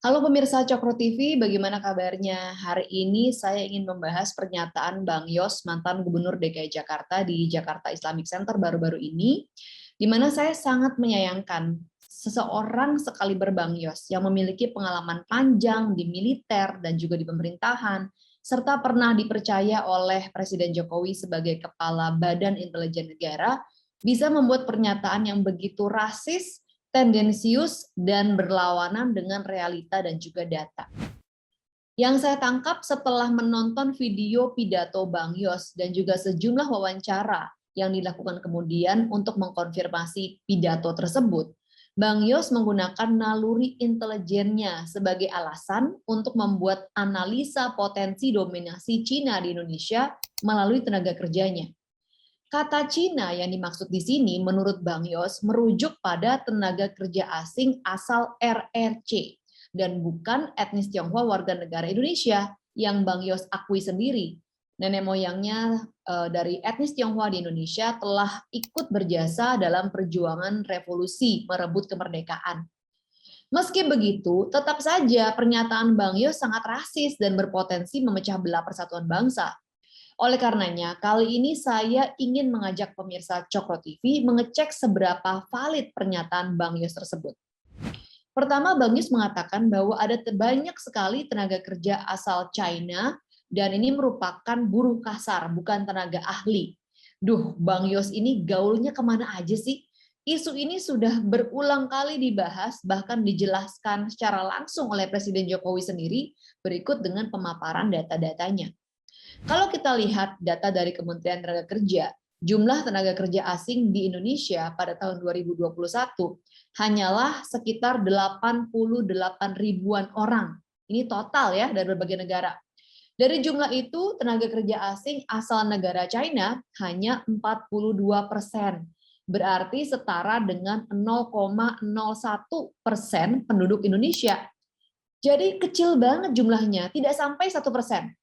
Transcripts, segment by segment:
Halo pemirsa Cokro TV, bagaimana kabarnya? Hari ini saya ingin membahas pernyataan Bang Yos, mantan Gubernur DKI Jakarta di Jakarta Islamic Center baru-baru ini, di mana saya sangat menyayangkan seseorang sekaliber Bang Yos yang memiliki pengalaman panjang di militer dan juga di pemerintahan, serta pernah dipercaya oleh Presiden Jokowi sebagai Kepala Badan Intelijen Negara, bisa membuat pernyataan yang begitu rasis, tendensius, dan berlawanan dengan realita dan juga data. Yang saya tangkap setelah menonton video pidato Bang Yos dan juga sejumlah wawancara yang dilakukan kemudian untuk mengkonfirmasi pidato tersebut, Bang Yos menggunakan naluri intelijennya sebagai alasan untuk membuat analisa potensi dominasi Cina di Indonesia melalui tenaga kerjanya. Kata Cina yang dimaksud di sini menurut Bang Yos merujuk pada tenaga kerja asing asal RRC dan bukan etnis Tionghoa warga negara Indonesia yang Bang Yos akui sendiri. Nenek moyangnya dari etnis Tionghoa di Indonesia telah ikut berjasa dalam perjuangan revolusi merebut kemerdekaan. Meski begitu, tetap saja pernyataan Bang Yos sangat rasis dan berpotensi memecah belah persatuan bangsa. Oleh karenanya, kali ini saya ingin mengajak pemirsa Cokro TV mengecek seberapa valid pernyataan Bang Yos tersebut. Pertama, Bang Yos mengatakan bahwa ada banyak sekali tenaga kerja asal China dan ini merupakan buruh kasar, bukan tenaga ahli. Duh, Bang Yos ini gaulnya kemana aja sih? Isu ini sudah berulang kali dibahas, bahkan dijelaskan secara langsung oleh Presiden Jokowi sendiri berikut dengan pemaparan data-datanya. Kalau kita lihat data dari Kementerian Tenaga Kerja, jumlah tenaga kerja asing di Indonesia pada tahun 2021 hanyalah sekitar 88 ribuan orang. Ini total ya dari berbagai negara. Dari jumlah itu, tenaga kerja asing asal negara China hanya 42%. Berarti setara dengan 0,01% penduduk Indonesia. Jadi kecil banget jumlahnya, tidak sampai 1%.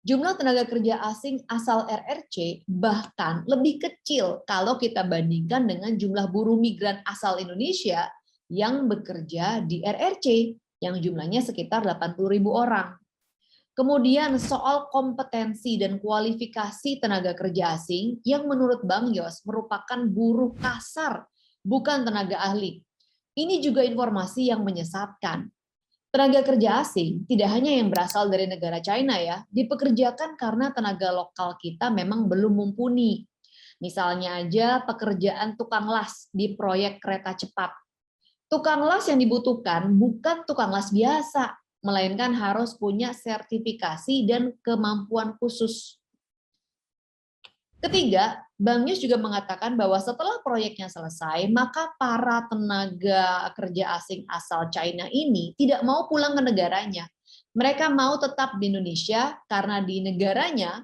Jumlah tenaga kerja asing asal RRC bahkan lebih kecil kalau kita bandingkan dengan jumlah buruh migran asal Indonesia yang bekerja di RRC yang jumlahnya sekitar 80.000 orang. Kemudian soal kompetensi dan kualifikasi tenaga kerja asing yang menurut Bang Yos merupakan buruh kasar, bukan tenaga ahli. Ini juga informasi yang menyesatkan. Tenaga kerja asing tidak hanya yang berasal dari negara China ya, dipekerjakan karena tenaga lokal kita memang belum mumpuni. Misalnya aja pekerjaan tukang las di proyek kereta cepat. Tukang las yang dibutuhkan bukan tukang las biasa, melainkan harus punya sertifikasi dan kemampuan khusus. Ketiga, Bang Yus juga mengatakan bahwa setelah proyeknya selesai, maka para tenaga kerja asing asal China ini tidak mau pulang ke negaranya. Mereka mau tetap di Indonesia karena di negaranya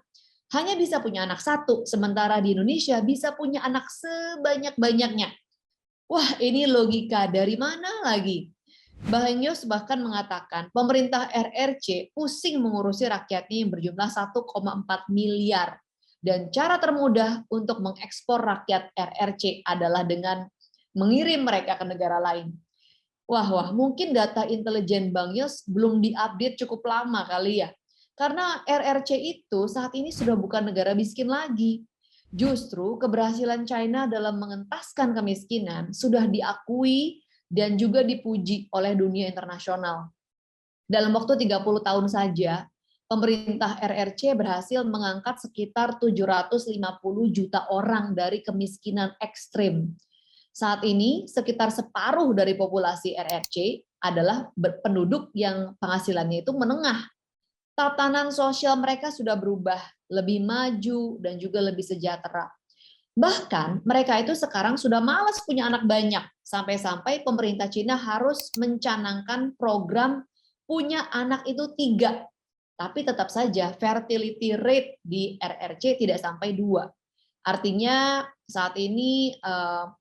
hanya bisa punya anak satu, sementara di Indonesia bisa punya anak sebanyak-banyaknya. Wah, ini logika dari mana lagi? Bang Yos bahkan mengatakan pemerintah RRC pusing mengurusi rakyatnya yang berjumlah 1,4 miliar. Dan cara termudah untuk mengekspor rakyat RRC adalah dengan mengirim mereka ke negara lain. Wah, mungkin data intelijen Bang Yos belum diupdate cukup lama kali ya. Karena RRC itu saat ini sudah bukan negara miskin lagi. Justru keberhasilan China dalam mengentaskan kemiskinan sudah diakui dan juga dipuji oleh dunia internasional. Dalam waktu 30 tahun saja, pemerintah RRC berhasil mengangkat sekitar 750 juta orang dari kemiskinan ekstrim. Saat ini, sekitar separuh dari populasi RRC adalah penduduk yang penghasilannya itu menengah. Tatanan sosial mereka sudah berubah, lebih maju dan juga lebih sejahtera. Bahkan mereka itu sekarang sudah malas punya anak banyak, sampai-sampai pemerintah Cina harus mencanangkan program punya anak itu 3. Tapi tetap saja fertility rate di RRC tidak sampai 2. Artinya saat ini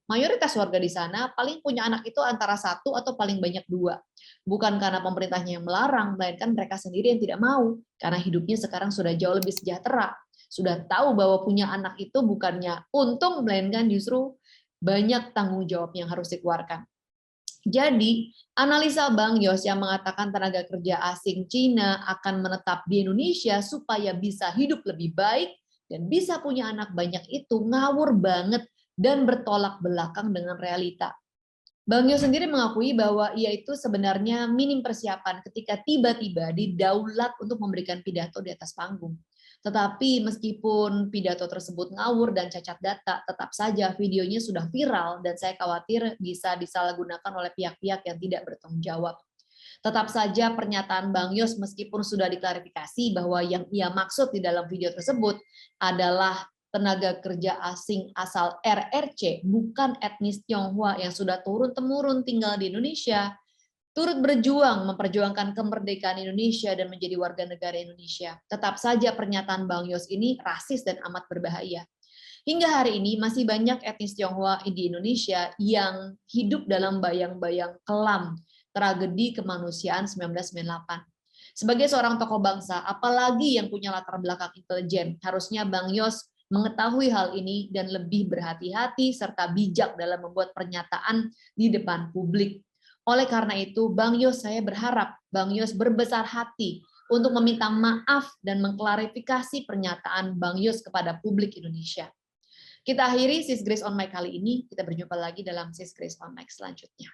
mayoritas warga di sana paling punya anak itu antara 1 atau paling banyak 2. Bukan karena pemerintahnya yang melarang, melainkan mereka sendiri yang tidak mau, karena hidupnya sekarang sudah jauh lebih sejahtera. Sudah tahu bahwa punya anak itu bukannya untung, melainkan justru banyak tanggung jawab yang harus dikeluarkan. Jadi, analisa Bang Yos yang mengatakan tenaga kerja asing Cina akan menetap di Indonesia supaya bisa hidup lebih baik dan bisa punya anak banyak itu ngawur banget dan bertolak belakang dengan realita. Bang Yos sendiri mengakui bahwa ia itu sebenarnya minim persiapan ketika tiba-tiba didaulat untuk memberikan pidato di atas panggung. Tetapi meskipun pidato tersebut ngawur dan cacat data, tetap saja videonya sudah viral dan saya khawatir bisa disalahgunakan oleh pihak-pihak yang tidak bertanggung jawab. Tetap saja pernyataan Bang Yos meskipun sudah diklarifikasi bahwa yang ia maksud di dalam video tersebut adalah tenaga kerja asing asal RRC, bukan etnis Tionghoa yang sudah turun-temurun tinggal di Indonesia, turut berjuang memperjuangkan kemerdekaan Indonesia dan menjadi warga negara Indonesia. Tetap saja pernyataan Bang Yos ini rasis dan amat berbahaya. Hingga hari ini masih banyak etnis Tionghoa di Indonesia yang hidup dalam bayang-bayang kelam tragedi kemanusiaan 1998. Sebagai seorang tokoh bangsa, apalagi yang punya latar belakang intelijen, harusnya Bang Yos mengetahui hal ini dan lebih berhati-hati serta bijak dalam membuat pernyataan di depan publik. Oleh karena itu, Bang Yos, saya berharap Bang Yos berbesar hati untuk meminta maaf dan mengklarifikasi pernyataan Bang Yos kepada publik Indonesia. Kita akhiri Sis Grace on Mic kali ini, kita berjumpa lagi dalam Sis Grace on Mic selanjutnya.